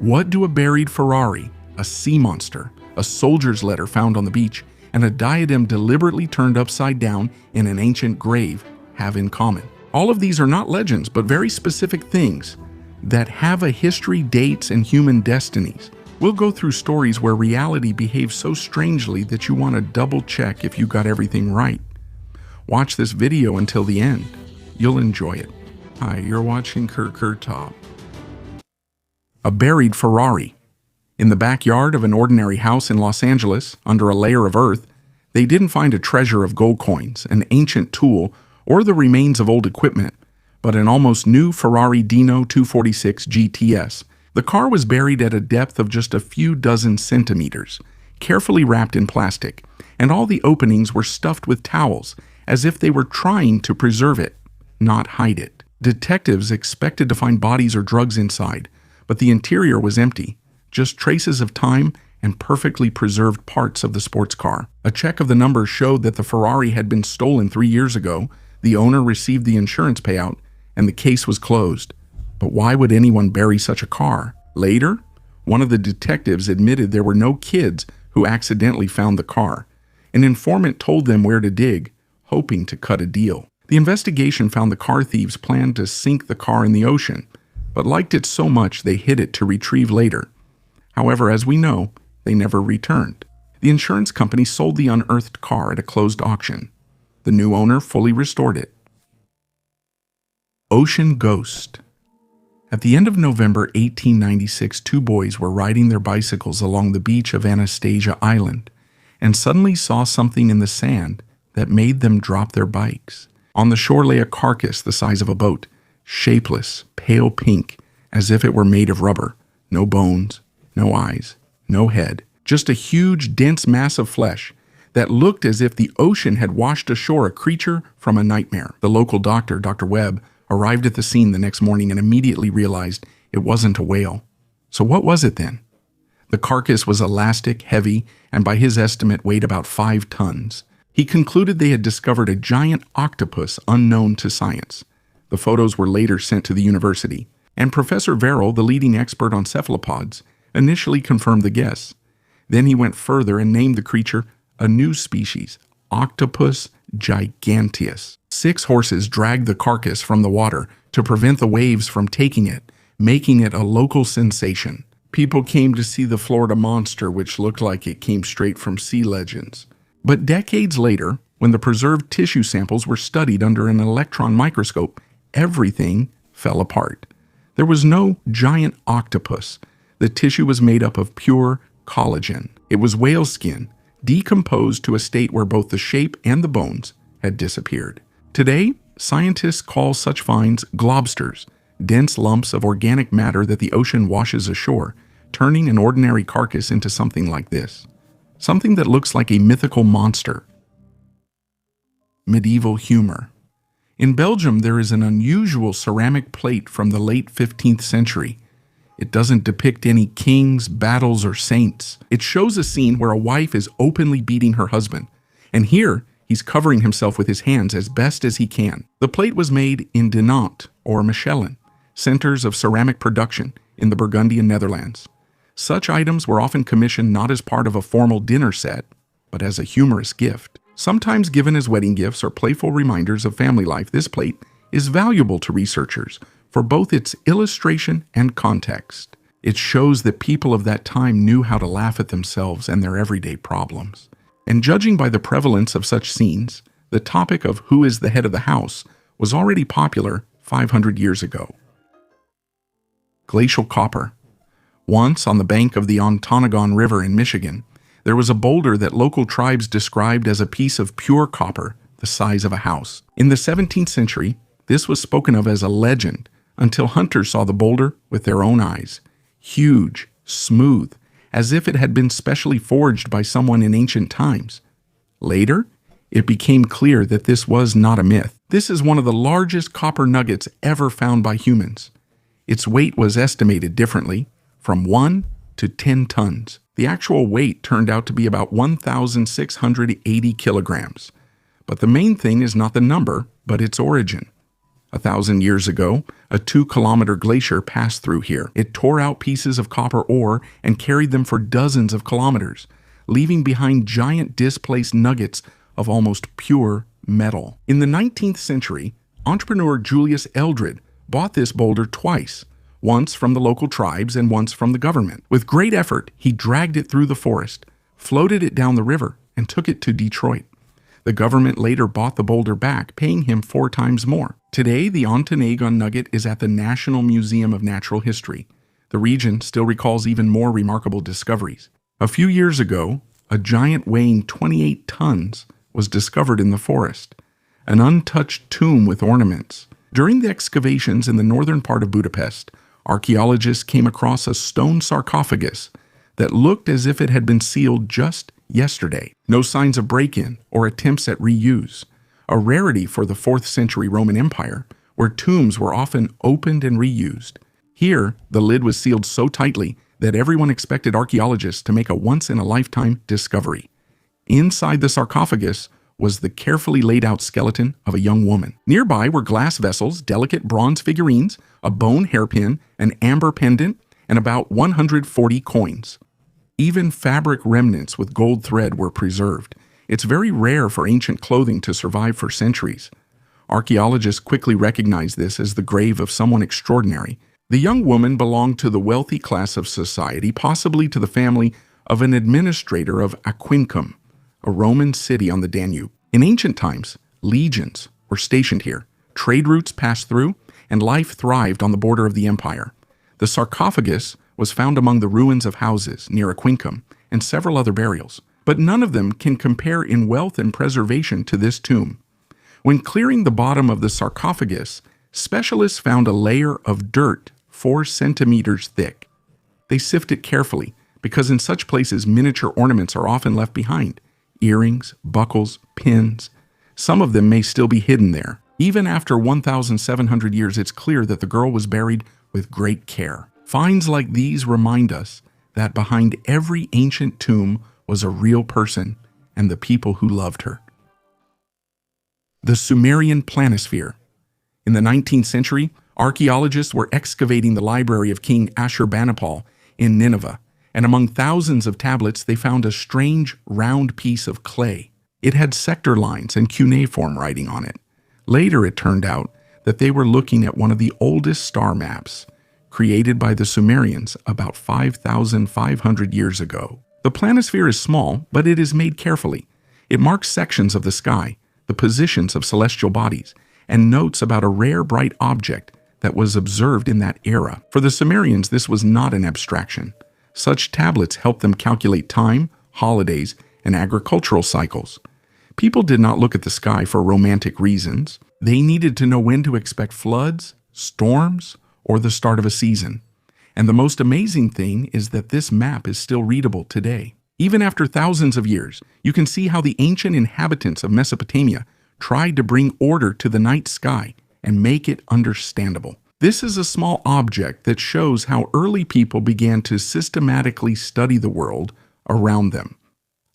What do a buried Ferrari, a sea monster, a soldier's letter found on the beach, and a diadem deliberately turned upside down in an ancient grave have in common? All of these are not legends, but very specific things that have a history, dates, and human destinies. We'll go through stories where reality behaves so strangely that you want to double check if you got everything right. Watch this video until the end. You'll enjoy it. Hi, you're watching Top. A buried Ferrari. In the backyard of an ordinary house in Los Angeles, under a layer of earth, they didn't find a treasure of gold coins, an ancient tool, or the remains of old equipment, but an almost new Ferrari Dino 246 GTS. The car was buried at a depth of just a few dozen centimeters, carefully wrapped in plastic, and all the openings were stuffed with towels, as if they were trying to preserve it, not hide it. Detectives expected to find bodies or drugs inside, but the interior was empty, just traces of time and perfectly preserved parts of the sports car. A check of the numbers showed that the Ferrari had been stolen 3 years ago, the owner received the insurance payout, and the case was closed. But why would anyone bury such a car? Later, one of the detectives admitted there were no kids who accidentally found the car. An informant told them where to dig, hoping to cut a deal. The investigation found the car thieves planned to sink the car in the ocean, but liked it so much they hid it to retrieve later. However, as we know, they never returned. The insurance company sold the unearthed car at a closed auction. The new owner fully restored it. Ocean Ghost. At the end of November 1896, two boys were riding their bicycles along the beach of Anastasia Island and suddenly saw something in the sand that made them drop their bikes. On the shore lay a carcass the size of a boat, shapeless, pale pink, as if it were made of rubber. No bones, no eyes, no head, just a huge, dense mass of flesh that looked as if the ocean had washed ashore a creature from a nightmare. The local doctor, Dr. Webb, arrived at the scene the next morning and immediately realized it wasn't a whale. So what was it then? The carcass was elastic, heavy, and by his estimate weighed about 5 tons. He concluded they had discovered a giant octopus unknown to science. The photos were later sent to the university, and Professor Verrill, the leading expert on cephalopods, initially confirmed the guess. Then he went further and named the creature a new species, Octopus giganteus. 6 horses dragged the carcass from the water to prevent the waves from taking it, making it a local sensation. People came to see the Florida monster, which looked like it came straight from sea legends. But decades later, when the preserved tissue samples were studied under an electron microscope, everything fell apart. There was no giant octopus. The tissue was made up of pure collagen. It was whale skin, decomposed to a state where both the shape and the bones had disappeared. Today, scientists call such finds globsters, dense lumps of organic matter that the ocean washes ashore, turning an ordinary carcass into something like this. Something that looks like a mythical monster. Medieval humor. In Belgium, there is an unusual ceramic plate from the late 15th century. It doesn't depict any kings, battles, or saints. It shows a scene where a wife is openly beating her husband, and here he's covering himself with his hands as best as he can. The plate was made in Dinant or Mechelen, centers of ceramic production in the Burgundian Netherlands. Such items were often commissioned not as part of a formal dinner set, but as a humorous gift. Sometimes given as wedding gifts or playful reminders of family life, this plate is valuable to researchers for both its illustration and context. It shows that people of that time knew how to laugh at themselves and their everyday problems. And judging by the prevalence of such scenes, the topic of who is the head of the house was already popular 500 years ago. Glacial copper. Once, on the bank of the Ontonagon River in Michigan, there was a boulder that local tribes described as a piece of pure copper the size of a house. In the 17th century, this was spoken of as a legend until hunters saw the boulder with their own eyes. Huge, smooth, as if it had been specially forged by someone in ancient times. Later, it became clear that this was not a myth. This is one of the largest copper nuggets ever found by humans. Its weight was estimated differently, from 1 to 10 tons. The actual weight turned out to be about 1,680 kilograms. But the main thing is not the number, but its origin. 1,000 years ago, a 2-kilometer glacier passed through here. It tore out pieces of copper ore and carried them for dozens of kilometers, leaving behind giant displaced nuggets of almost pure metal. In the 19th century, entrepreneur Julius Eldred bought this boulder twice, once from the local tribes and once from the government. With great effort, he dragged it through the forest, floated it down the river, and took it to Detroit. The government later bought the boulder back, paying him 4 times more. Today, the Ontonagon nugget is at the National Museum of Natural History. The region still recalls even more remarkable discoveries. A few years ago, a giant weighing 28 tons was discovered in the forest, an untouched tomb with ornaments. During the excavations in the northern part of Budapest, archaeologists came across a stone sarcophagus that looked as if it had been sealed just yesterday. No signs of break-in or attempts at reuse, a rarity for the 4th century Roman Empire, where tombs were often opened and reused. Here, the lid was sealed so tightly that everyone expected archaeologists to make a once-in-a-lifetime discovery. Inside the sarcophagus was the carefully laid out skeleton of a young woman. Nearby were glass vessels, delicate bronze figurines, a bone hairpin, an amber pendant, and about 140 coins. Even fabric remnants with gold thread were preserved. It's very rare for ancient clothing to survive for centuries. Archaeologists quickly recognized this as the grave of someone extraordinary. The young woman belonged to the wealthy class of society, possibly to the family of an administrator of Aquincum, a Roman city on the Danube. In ancient times, legions were stationed here. Trade routes passed through, and life thrived on the border of the empire. The sarcophagus was found among the ruins of houses near Aquincum and several other burials, but none of them can compare in wealth and preservation to this tomb. When clearing the bottom of the sarcophagus, specialists found a layer of dirt 4 centimeters thick. They sift it carefully, because in such places miniature ornaments are often left behind. Earrings, buckles, pins. Some of them may still be hidden there. Even after 1,700 years, it's clear that the girl was buried with great care. Finds like these remind us that behind every ancient tomb was a real person and the people who loved her. The Sumerian planisphere. In the 19th century, archaeologists were excavating the library of King Ashurbanipal in Nineveh, and among thousands of tablets they found a strange round piece of clay. It had sector lines and cuneiform writing on it. Later it turned out that they were looking at one of the oldest star maps, created by the Sumerians about 5,500 years ago. The planisphere is small, but it is made carefully. It marks sections of the sky, the positions of celestial bodies, and notes about a rare bright object that was observed in that era. For the Sumerians, this was not an abstraction. Such tablets helped them calculate time, holidays, and agricultural cycles. People did not look at the sky for romantic reasons. They needed to know when to expect floods, storms, or the start of a season. And the most amazing thing is that this map is still readable today. Even after thousands of years, you can see how the ancient inhabitants of Mesopotamia tried to bring order to the night sky and make it understandable. This is a small object that shows how early people began to systematically study the world around them.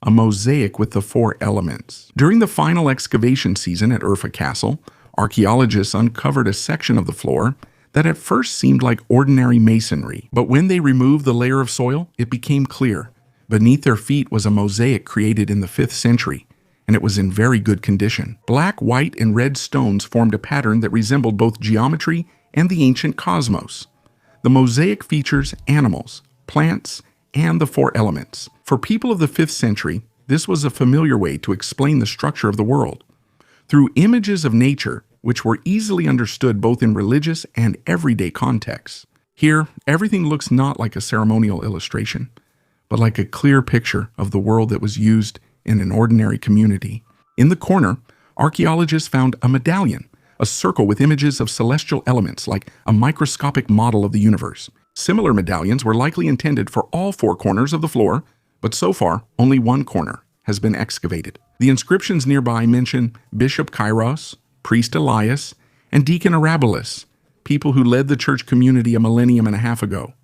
A mosaic with the 4 elements. During the final excavation season at Urfa Castle, archaeologists uncovered a section of the floor that at first seemed like ordinary masonry, but when they removed the layer of soil, it became clear. Beneath their feet was a mosaic created in the 5th century, and it was in very good condition. Black, white, and red stones formed a pattern that resembled both geometry and the ancient cosmos. The mosaic features animals, plants, and the 4 elements. For people of the 5th century, this was a familiar way to explain the structure of the world. Through images of nature, which were easily understood both in religious and everyday contexts. Here, everything looks not like a ceremonial illustration, but like a clear picture of the world that was used in an ordinary community. In the corner, archaeologists found a medallion, a circle with images of celestial elements like a microscopic model of the universe. Similar medallions were likely intended for all 4 corners of the floor, but so far, only 1 corner has been excavated. The inscriptions nearby mention Bishop Kairos, Priest Elias, and Deacon Arabilis, people who led the church community a millennium and a half ago.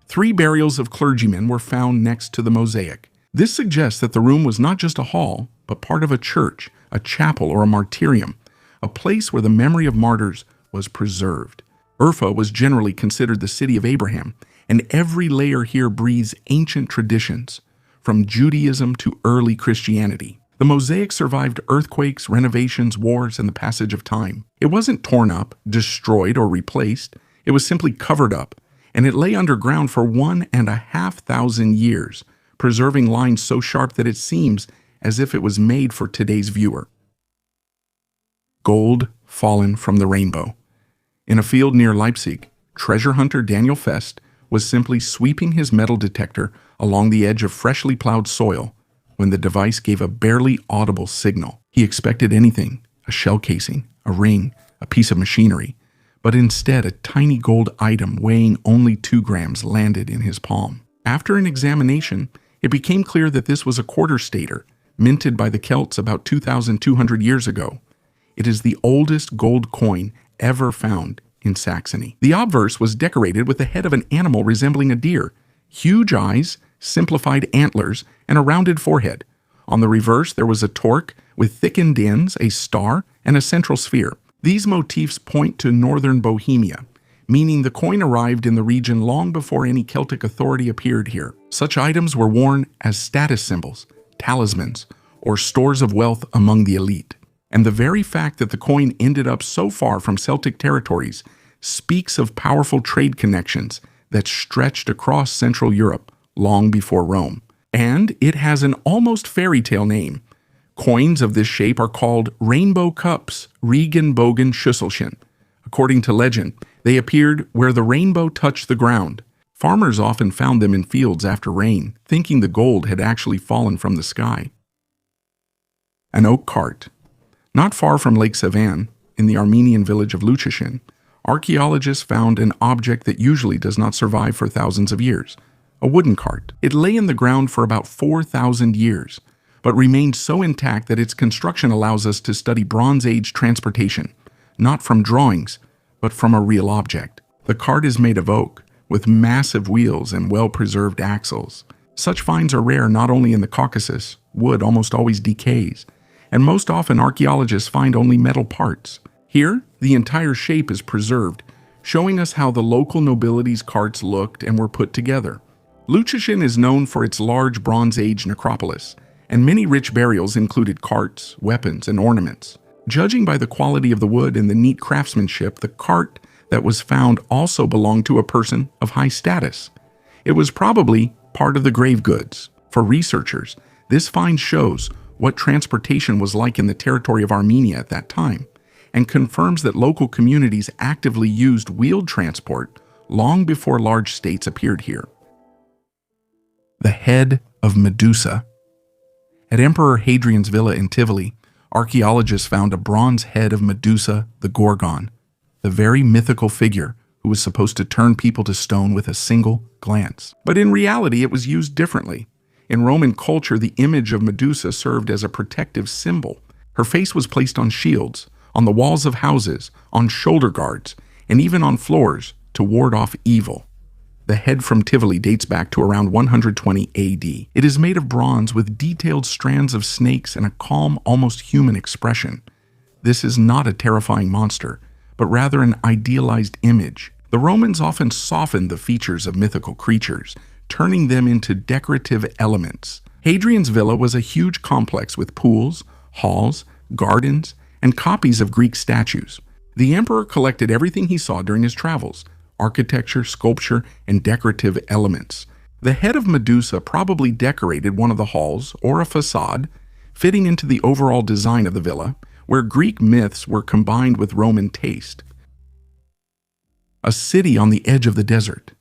3 burials of clergymen were found next to the mosaic. This suggests that the room was not just a hall, but part of a church, a chapel, or a martyrium, a place where the memory of martyrs was preserved. Urfa was generally considered the city of Abraham, and every layer here breathes ancient traditions, from Judaism to early Christianity. The Mosaics survived earthquakes, renovations, wars, and the passage of time. It wasn't torn up, destroyed, or replaced. It was simply covered up, and it lay underground for 1,500 years, preserving lines so sharp that it seems as if it was made for today's viewer. Gold fallen from the rainbow. In a field near Leipzig, treasure hunter Daniel Fest was simply sweeping his metal detector along the edge of freshly plowed soil when the device gave a barely audible signal. He expected anything, a shell casing, a ring, a piece of machinery, but instead a tiny gold item weighing only 2 grams landed in his palm. After an examination, it became clear that this was a quarter stater, minted by the Celts about 2,200 years ago. It is the oldest gold coin ever found in Saxony. The obverse was decorated with the head of an animal resembling a deer, huge eyes, simplified antlers, and a rounded forehead. On the reverse, there was a torque with thickened ends, a star, and a central sphere. These motifs point to northern Bohemia, meaning the coin arrived in the region long before any Celtic authority appeared here. Such items were worn as status symbols, talismans, or stores of wealth among the elite. And the very fact that the coin ended up so far from Celtic territories speaks of powerful trade connections that stretched across Central Europe long before Rome. And it has an almost fairy tale name. Coins of this shape are called rainbow cups, Regenbogen Schüsselchen. According to legend, they appeared where the rainbow touched the ground. Farmers often found them in fields after rain, thinking the gold had actually fallen from the sky. An oak cart. Not far from Lake Sevan, in the Armenian village of Luxuries, archaeologists found an object that usually does not survive for thousands of years, a wooden cart. It lay in the ground for about 4,000 years, but remained so intact that its construction allows us to study Bronze Age transportation, not from drawings, but from a real object. The cart is made of oak, with massive wheels and well-preserved axles. Such finds are rare not only in the Caucasus, wood almost always decays, and most often archaeologists find only metal parts. Here, the entire shape is preserved, showing us how the local nobility's carts looked and were put together. Lucheshin is known for its large Bronze Age necropolis, and many rich burials included carts, weapons, and ornaments. Judging by the quality of the wood and the neat craftsmanship, the cart that was found also belonged to a person of high status. It was probably part of the grave goods. For researchers, this find shows what transportation was like in the territory of Armenia at that time, and confirms that local communities actively used wheeled transport long before large states appeared here. The head of Medusa. At Emperor Hadrian's villa in Tivoli, archaeologists found a bronze head of Medusa the Gorgon, the very mythical figure who was supposed to turn people to stone with a single glance. But in reality, it was used differently. In Roman culture, the image of Medusa served as a protective symbol. Her face was placed on shields, on the walls of houses, on shoulder guards, and even on floors to ward off evil. The head from Tivoli dates back to around 120 AD. It is made of bronze with detailed strands of snakes and a calm, almost human expression. This is not a terrifying monster, but rather an idealized image. The Romans often softened the features of mythical creatures, turning them into decorative elements. Hadrian's villa was a huge complex with pools, halls, gardens, and copies of Greek statues. The emperor collected everything he saw during his travels: architecture, sculpture, and decorative elements. The head of Medusa probably decorated one of the halls or a facade, fitting into the overall design of the villa, where Greek myths were combined with Roman taste. A city on the edge of the desert.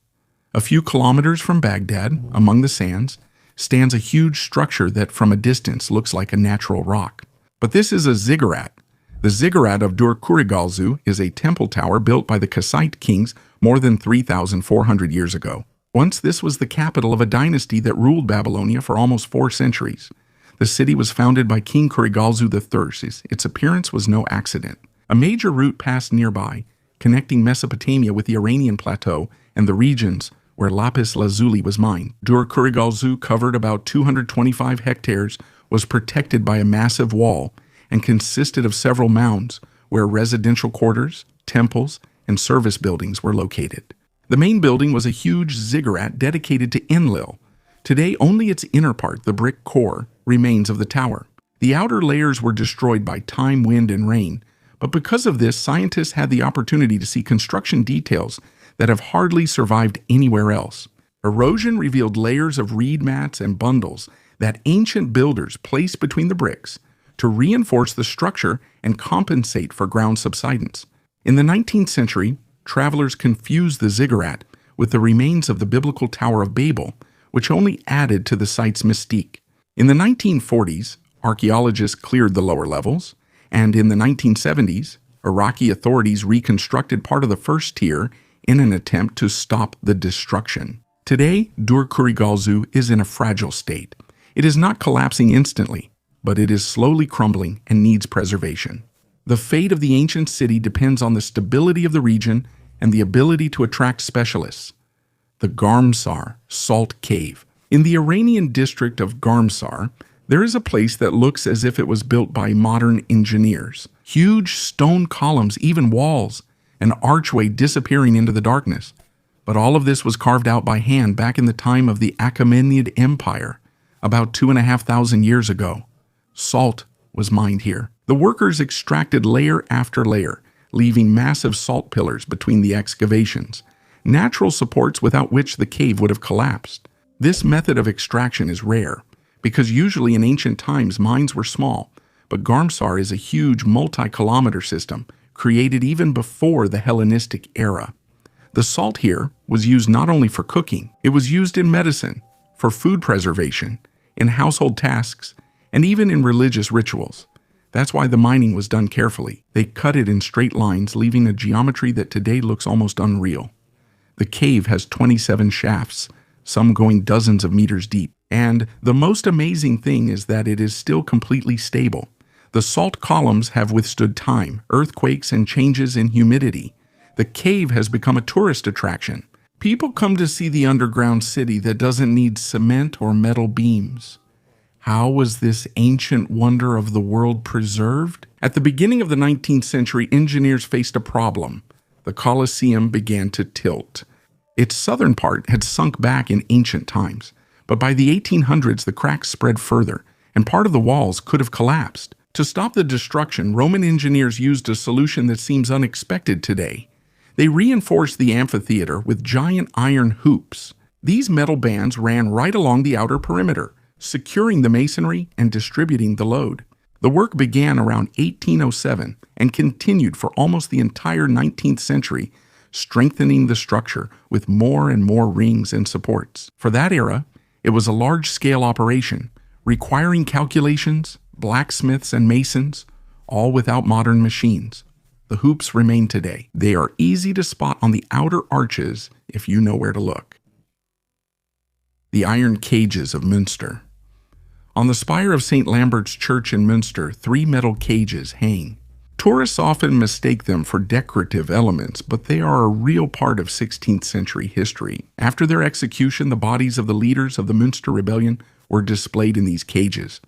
A few kilometers from Baghdad, among the sands, stands a huge structure that from a distance looks like a natural rock. But this is a ziggurat. The ziggurat of Dur-Kurigalzu is a temple tower built by the Kassite kings more than 3,400 years ago. Once this was the capital of a dynasty that ruled Babylonia for almost 4 centuries. The city was founded by King Kurigalzu III. Its appearance was no accident. A major route passed nearby, connecting Mesopotamia with the Iranian plateau and the regions where lapis lazuli was mined. Dur-Kurigalzu covered about 225 hectares, was protected by a massive wall, and consisted of several mounds where residential quarters, temples, and service buildings were located. The main building was a huge ziggurat dedicated to Enlil. Today, only its inner part, the brick core, remains of the tower. The outer layers were destroyed by time, wind, and rain, but because of this, scientists had the opportunity to see construction details that have hardly survived anywhere else. Erosion revealed layers of reed mats and bundles that ancient builders placed between the bricks to reinforce the structure and compensate for ground subsidence. In the 19th century, travelers confused the ziggurat with the remains of the biblical Tower of Babel, which only added to the site's mystique. In the 1940s, archaeologists cleared the lower levels, and in the 1970s, Iraqi authorities reconstructed part of the first tier in an attempt to stop the destruction. Today, Dur Kurigalzu is in a fragile state. It is not collapsing instantly, but it is slowly crumbling and needs preservation. The fate of the ancient city depends on the stability of the region and the ability to attract specialists. The Garmsar Salt Cave. In the Iranian district of Garmsar, there is a place that looks as if it was built by modern engineers. Huge stone columns, even walls, an archway disappearing into the darkness. But all of this was carved out by hand back in the time of the Achaemenid Empire, about 2,500 years ago. Salt was mined here. The workers extracted layer after layer, leaving massive salt pillars between the excavations, natural supports without which the cave would have collapsed. This method of extraction is rare, because usually in ancient times mines were small, but Garmsar is a huge multi-kilometer system created even before the Hellenistic era. The salt here was used not only for cooking, it was used in medicine, for food preservation, in household tasks, and even in religious rituals. That's why the mining was done carefully. They cut it in straight lines, leaving a geometry that today looks almost unreal. The cave has 27 shafts, some going dozens of meters deep. And the most amazing thing is that it is still completely stable. The salt columns have withstood time, earthquakes, and changes in humidity. The cave has become a tourist attraction. People come to see the underground city that doesn't need cement or metal beams. How was this ancient wonder of the world preserved? At the beginning of the 19th century, engineers faced a problem. The Colosseum began to tilt. Its southern part had sunk back in ancient times, but by the 1800s the cracks spread further, and part of the walls could have collapsed. To stop the destruction, Roman engineers used a solution that seems unexpected today. They reinforced the amphitheater with giant iron hoops. These metal bands ran right along the outer perimeter, securing the masonry and distributing the load. The work began around 1807 and continued for almost the entire 19th century, strengthening the structure with more and more rings and supports. For that era, it was a large-scale operation, requiring calculations, blacksmiths, and masons, all without modern machines. The hoops remain today. They are easy to spot on the outer arches if you know where to look. The iron cages of Münster. On the spire of St. Lambert's Church in Münster, 3 metal cages hang. Tourists often mistake them for decorative elements, but they are a real part of 16th century history. After their execution, the bodies of the leaders of the Münster Rebellion were displayed in these cages.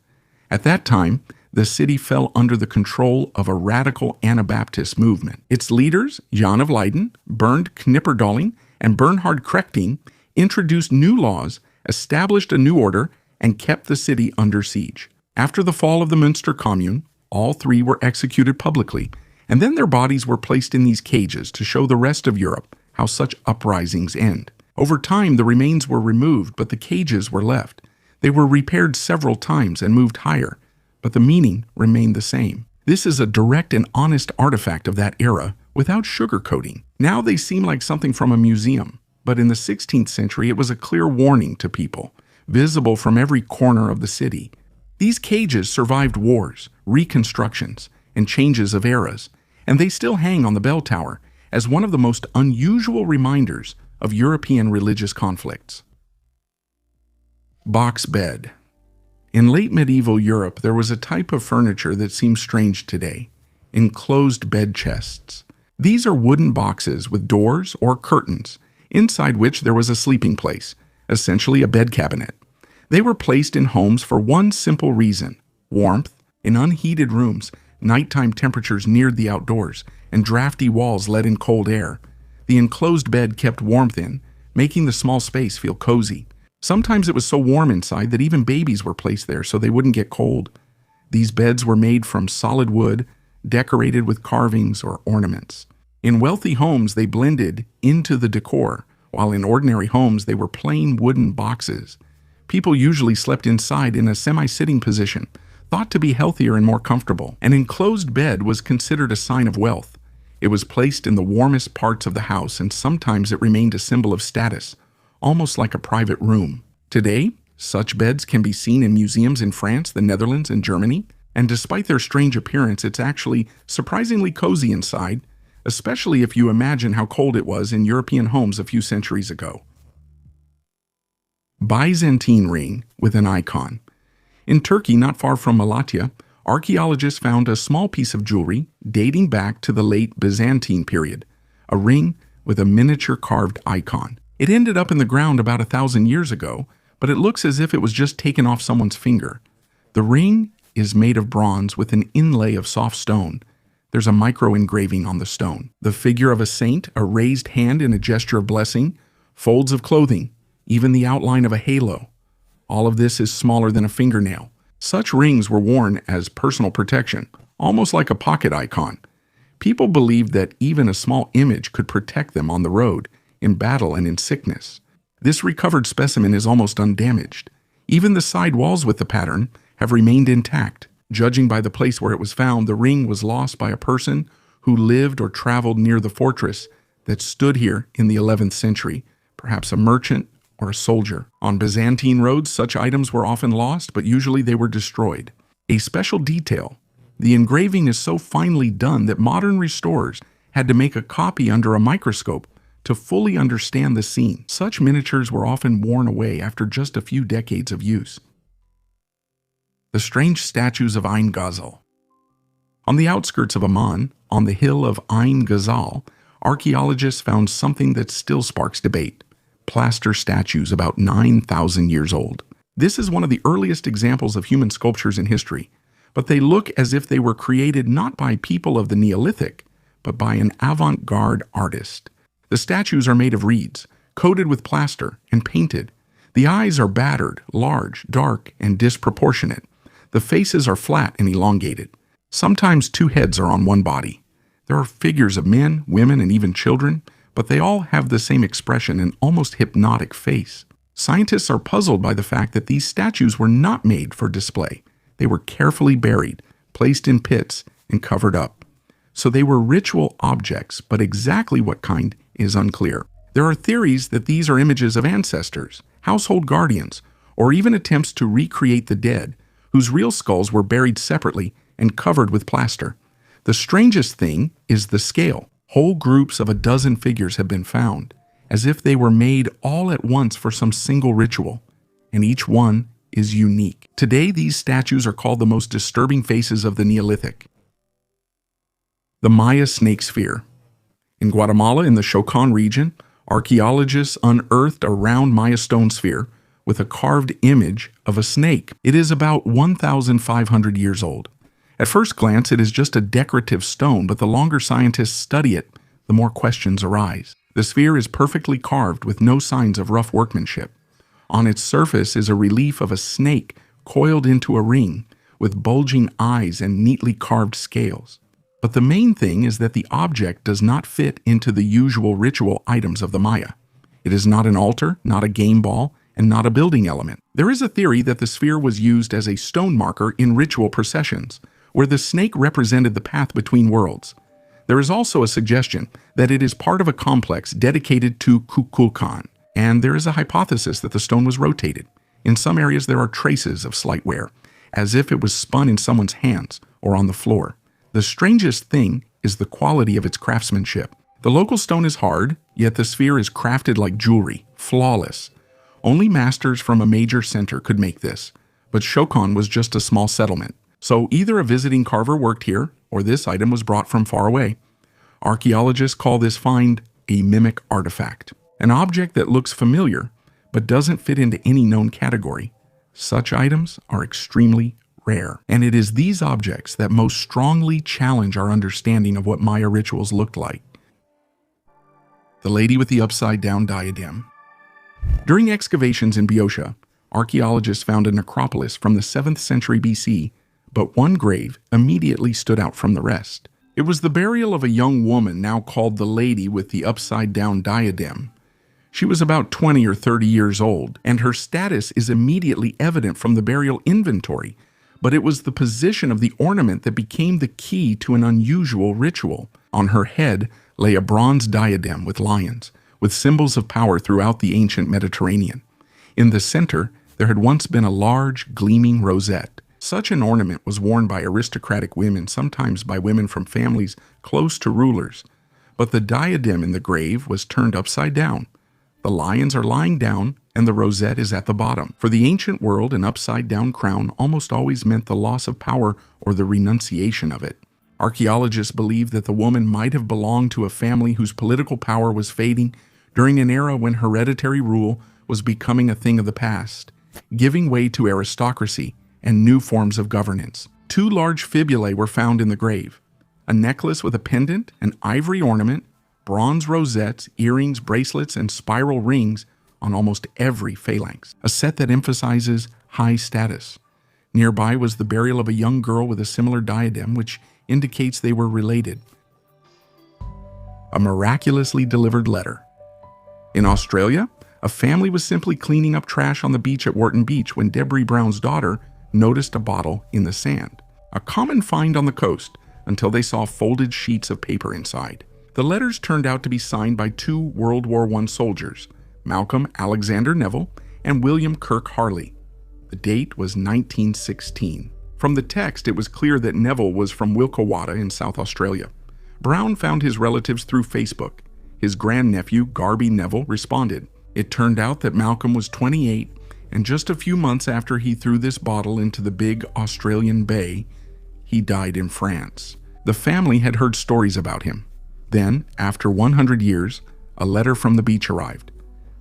At that time, the city fell under the control of a radical Anabaptist movement. Its leaders, Jan of Leiden, Bernd Knipperdolling, and Bernhard Krechting, introduced new laws, established a new order, and kept the city under siege. After the fall of the Münster Commune, all 3 were executed publicly, and then their bodies were placed in these cages to show the rest of Europe how such uprisings end. Over time, the remains were removed, but the cages were left. They were repaired several times and moved higher, but the meaning remained the same. This is a direct and honest artifact of that era without sugarcoating. Now they seem like something from a museum, but in the 16th century it was a clear warning to people, visible from every corner of the city. These cages survived wars, reconstructions, and changes of eras, and they still hang on the bell tower as one of the most unusual reminders of European religious conflicts. Box bed. In late medieval Europe, there was a type of furniture that seems strange today: enclosed bed chests. These are wooden boxes with doors or curtains, inside which there was a sleeping place, essentially a bed cabinet. They were placed in homes for one simple reason: warmth. In unheated rooms, nighttime temperatures neared the outdoors, and drafty walls let in cold air. The enclosed bed kept warmth in, making the small space feel cozy. Sometimes it was so warm inside that even babies were placed there so they wouldn't get cold. These beds were made from solid wood, decorated with carvings or ornaments. In wealthy homes, they blended into the decor, while in ordinary homes, they were plain wooden boxes. People usually slept inside in a semi-sitting position, thought to be healthier and more comfortable. An enclosed bed was considered a sign of wealth. It was placed in the warmest parts of the house, and sometimes it remained a symbol of status, almost like a private room. Today, such beds can be seen in museums in France, the Netherlands, and Germany, and despite their strange appearance, it's actually surprisingly cozy inside, especially if you imagine how cold it was in European homes a few centuries ago. Byzantine ring with an icon. In Turkey, not far from Malatya, archaeologists found a small piece of jewelry dating back to the late Byzantine period, a ring with a miniature carved icon. It ended up in the ground about 1,000 years ago, but it looks as if it was just taken off someone's finger. The ring is made of bronze with an inlay of soft stone. There's a micro-engraving on the stone. The figure of a saint, a raised hand in a gesture of blessing, folds of clothing, even the outline of a halo. All of this is smaller than a fingernail. Such rings were worn as personal protection, almost like a pocket icon. People believed that even a small image could protect them on the road, in battle, and in sickness. This recovered specimen is almost undamaged. Even the side walls with the pattern have remained intact. Judging by the place where it was found, the ring was lost by a person who lived or traveled near the fortress that stood here in the 11th century, perhaps a merchant or a soldier. On Byzantine roads, such items were often lost, but usually they were destroyed. A special detail: the engraving is so finely done that modern restorers had to make a copy under a microscope to fully understand the scene. Such miniatures were often worn away after just a few decades of use. The strange statues of Ain Ghazal. On the outskirts of Amman, on the hill of Ain Ghazal, archaeologists found something that still sparks debate: plaster statues about 9,000 years old. This is one of the earliest examples of human sculptures in history, but they look as if they were created not by people of the Neolithic, but by an avant-garde artist. The statues are made of reeds, coated with plaster, and painted. The eyes are battered, large, dark, and disproportionate. The faces are flat and elongated. Sometimes two heads are on one body. There are figures of men, women, and even children, but they all have the same expression, an almost hypnotic face. Scientists are puzzled by the fact that these statues were not made for display. They were carefully buried, placed in pits, and covered up. So they were ritual objects, but exactly what kind is unclear. There are theories that these are images of ancestors, household guardians, or even attempts to recreate the dead, whose real skulls were buried separately and covered with plaster. The strangest thing is the scale. Whole groups of a dozen figures have been found, as if they were made all at once for some single ritual, and each one is unique. Today, these statues are called the most disturbing faces of the Neolithic. The Maya snake sphere. In Guatemala, in the Xochon region, archaeologists unearthed a round Maya stone sphere with a carved image of a snake. It is about 1,500 years old. At first glance, it is just a decorative stone, but the longer scientists study it, the more questions arise. The sphere is perfectly carved with no signs of rough workmanship. On its surface is a relief of a snake coiled into a ring with bulging eyes and neatly carved scales. But the main thing is that the object does not fit into the usual ritual items of the Maya. It is not an altar, not a game ball, and not a building element. There is a theory that the sphere was used as a stone marker in ritual processions, where the snake represented the path between worlds. There is also a suggestion that it is part of a complex dedicated to Kukulkan, and there is a hypothesis that the stone was rotated. In some areas there are traces of slight wear, as if it was spun in someone's hands or on the floor. The strangest thing is the quality of its craftsmanship. The local stone is hard, yet the sphere is crafted like jewelry, flawless. Only masters from a major center could make this, but Xochon was just a small settlement. So either a visiting carver worked here, or this item was brought from far away. Archaeologists call this find a mimic artifact, an object that looks familiar, but doesn't fit into any known category. Such items are extremely rare. And it is these objects that most strongly challenge our understanding of what Maya rituals looked like. The lady with the upside-down diadem. During excavations in Boeotia, archaeologists found a necropolis from the 7th century BC, but one grave immediately stood out from the rest. It was the burial of a young woman now called the lady with the upside-down diadem. She was about 20 or 30 years old, and her status is immediately evident from the burial inventory, but it was the position of the ornament that became the key to an unusual ritual. On her head lay a bronze diadem with lions, with symbols of power throughout the ancient Mediterranean. In the center, there had once been a large, gleaming rosette. Such an ornament was worn by aristocratic women, sometimes by women from families close to rulers. But the diadem in the grave was turned upside down. The lions are lying down, and the rosette is at the bottom. For the ancient world, an upside-down crown almost always meant the loss of power or the renunciation of it. Archaeologists believe that the woman might have belonged to a family whose political power was fading during an era when hereditary rule was becoming a thing of the past, giving way to aristocracy and new forms of governance. 2 large fibulae were found in the grave: a necklace with a pendant, an ivory ornament, bronze rosettes, earrings, bracelets, and spiral rings on almost every phalanx, a set that emphasizes high status. Nearby was the burial of a young girl with a similar diadem, which indicates they were related. A miraculously delivered letter. In Australia, a family was simply cleaning up trash on the beach at Wharton Beach when Debris Brown's daughter noticed a bottle in the sand, a common find on the coast, until they saw folded sheets of paper inside. The letters turned out to be signed by 2 World War I soldiers, Malcolm Alexander Neville and William Kirk Harley. The date was 1916. From the text, it was clear that Neville was from Wilkewada in South Australia. Brown found his relatives through Facebook. His grandnephew, Garby Neville, responded. It turned out that Malcolm was 28, and just a few months after he threw this bottle into the big Australian bay, he died in France. The family had heard stories about him. Then, after 100 years, a letter from the beach arrived.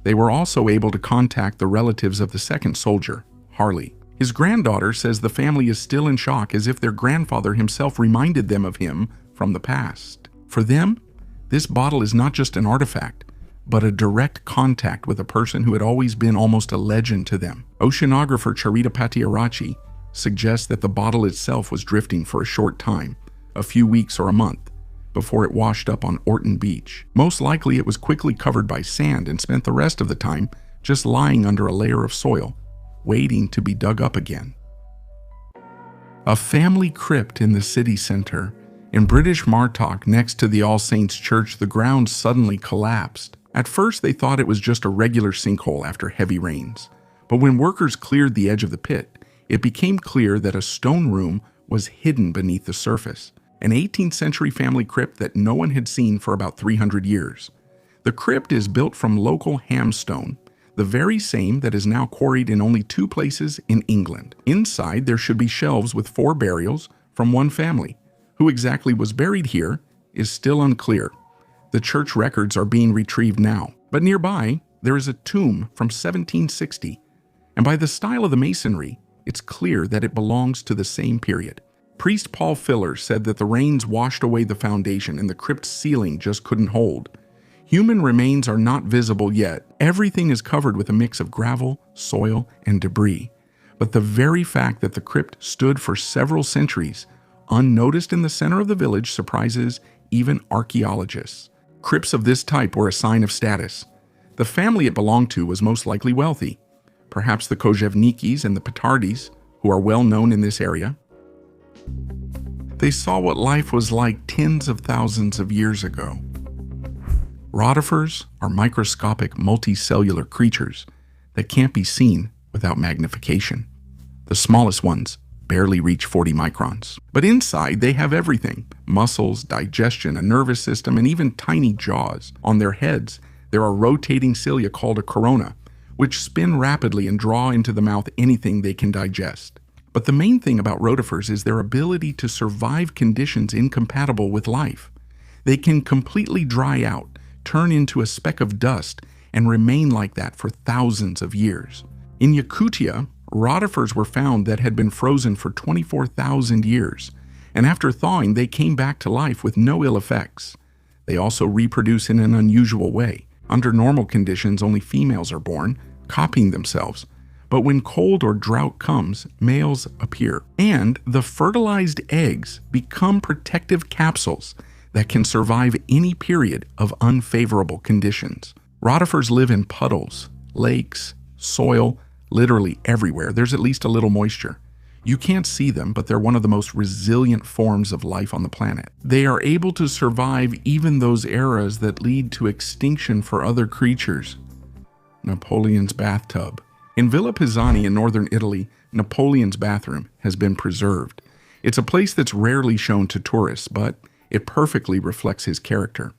They were also able to contact the relatives of the second soldier, Harley. His granddaughter says the family is still in shock, as if their grandfather himself reminded them of him from the past. For them, this bottle is not just an artifact, but a direct contact with a person who had always been almost a legend to them. Oceanographer Charita Patiarachi suggests that the bottle itself was drifting for a short time, a few weeks or a month, before it washed up on Orton Beach. Most likely it was quickly covered by sand and spent the rest of the time just lying under a layer of soil, waiting to be dug up again. A family crypt in the city center. In British Martock, next to the All Saints Church, the ground suddenly collapsed. At first they thought it was just a regular sinkhole after heavy rains, but when workers cleared the edge of the pit, it became clear that a stone room was hidden beneath the surface. An 18th century family crypt that no one had seen for about 300 years. The crypt is built from local hamstone, the very same that is now quarried in only 2 places in England. Inside, there should be shelves with 4 burials from one family. Who exactly was buried here is still unclear. The church records are being retrieved now, but nearby, there is a tomb from 1760, and by the style of the masonry, it's clear that it belongs to the same period. Priest Paul Filler said that the rains washed away the foundation and the crypt ceiling just couldn't hold. Human remains are not visible yet. Everything is covered with a mix of gravel, soil, and debris. But the very fact that the crypt stood for several centuries, unnoticed in the center of the village, surprises even archaeologists. Crypts of this type were a sign of status. The family it belonged to was most likely wealthy. Perhaps the Kozhevnikis and the Petardis, who are well known in this area. They saw what life was like tens of thousands of years ago. Rotifers are microscopic multicellular creatures that can't be seen without magnification. The smallest ones barely reach 40 microns. But inside, they have everything: muscles, digestion, a nervous system, and even tiny jaws. On their heads, there are rotating cilia called a corona, which spin rapidly and draw into the mouth anything they can digest. But the main thing about rotifers is their ability to survive conditions incompatible with life. They can completely dry out, turn into a speck of dust, and remain like that for thousands of years. In Yakutia, rotifers were found that had been frozen for 24,000 years, and after thawing, they came back to life with no ill effects. They also reproduce in an unusual way. Under normal conditions, only females are born, copying themselves. But when cold or drought comes, males appear. And the fertilized eggs become protective capsules that can survive any period of unfavorable conditions. Rotifers live in puddles, lakes, soil, literally everywhere. There's at least a little moisture. You can't see them, but they're one of the most resilient forms of life on the planet. They are able to survive even those eras that lead to extinction for other creatures. Napoleon's bathtub. In Villa Pisani in northern Italy, Napoleon's bathroom has been preserved. It's a place that's rarely shown to tourists, but it perfectly reflects his character.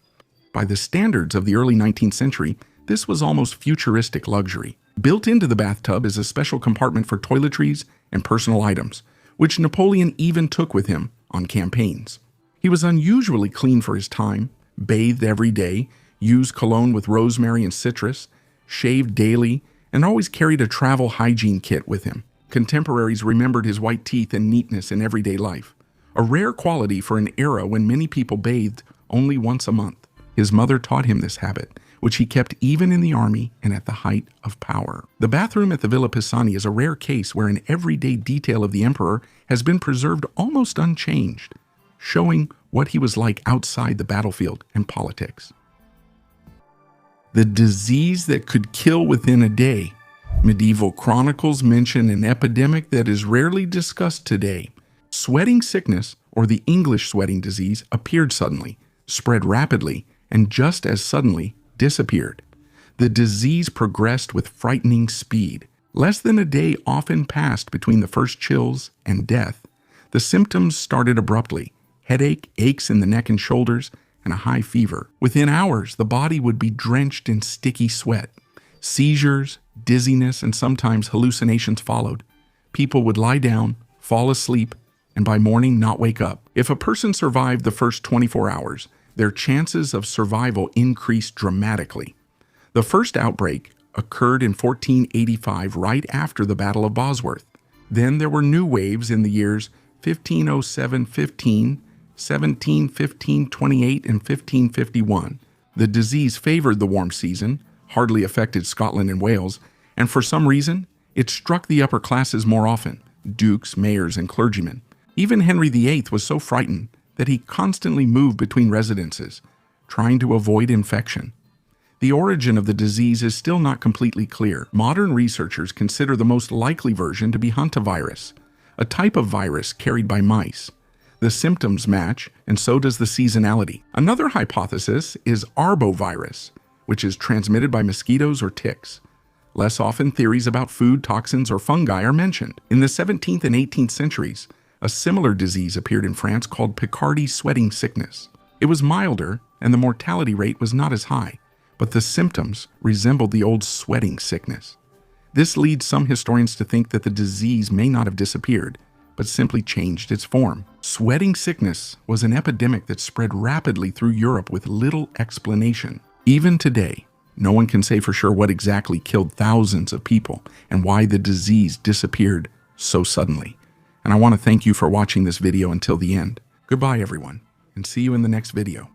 By the standards of the early 19th century, this was almost futuristic luxury. Built into the bathtub is a special compartment for toiletries and personal items, which Napoleon even took with him on campaigns. He was unusually clean for his time, bathed every day, used cologne with rosemary and citrus, shaved daily, and always carried a travel hygiene kit with him. Contemporaries remembered his white teeth and neatness in everyday life, a rare quality for an era when many people bathed only once a month. His mother taught him this habit, which he kept even in the army and at the height of power. The bathroom at the Villa Pisani is a rare case where an everyday detail of the emperor has been preserved almost unchanged, showing what he was like outside the battlefield and politics. The disease that could kill within a day. Medieval chronicles mention an epidemic that is rarely discussed today. Sweating sickness, or the English sweating disease, appeared suddenly, spread rapidly, and just as suddenly disappeared. The disease progressed with frightening speed. Less than a day often passed between the first chills and death. The symptoms started abruptly: headache, aches in the neck and shoulders, and a high fever. Within hours, the body would be drenched in sticky sweat. Seizures, dizziness, and sometimes hallucinations followed. People would lie down, fall asleep, and by morning not wake up. If a person survived the first 24 hours, their chances of survival increased dramatically. The first outbreak occurred in 1485, right after the Battle of Bosworth. Then there were new waves in the years 1507-15, 1715-28, and 1551. The disease favored the warm season, hardly affected Scotland and Wales, and for some reason, it struck the upper classes more often: dukes, mayors, and clergymen. Even Henry VIII was so frightened that he constantly moved between residences, trying to avoid infection. The origin of the disease is still not completely clear. Modern researchers consider the most likely version to be hantavirus, a type of virus carried by mice. The symptoms match, and so does the seasonality. Another hypothesis is arbovirus, which is transmitted by mosquitoes or ticks. Less often, theories about food, toxins, or fungi are mentioned. In the 17th and 18th centuries, a similar disease appeared in France called Picardy sweating sickness. It was milder, and the mortality rate was not as high, but the symptoms resembled the old sweating sickness. This leads some historians to think that the disease may not have disappeared, but simply changed its form. Sweating sickness was an epidemic that spread rapidly through Europe with little explanation. Even today, no one can say for sure what exactly killed thousands of people and why the disease disappeared so suddenly. And I want to thank you for watching this video until the end. Goodbye, everyone, and see you in the next video.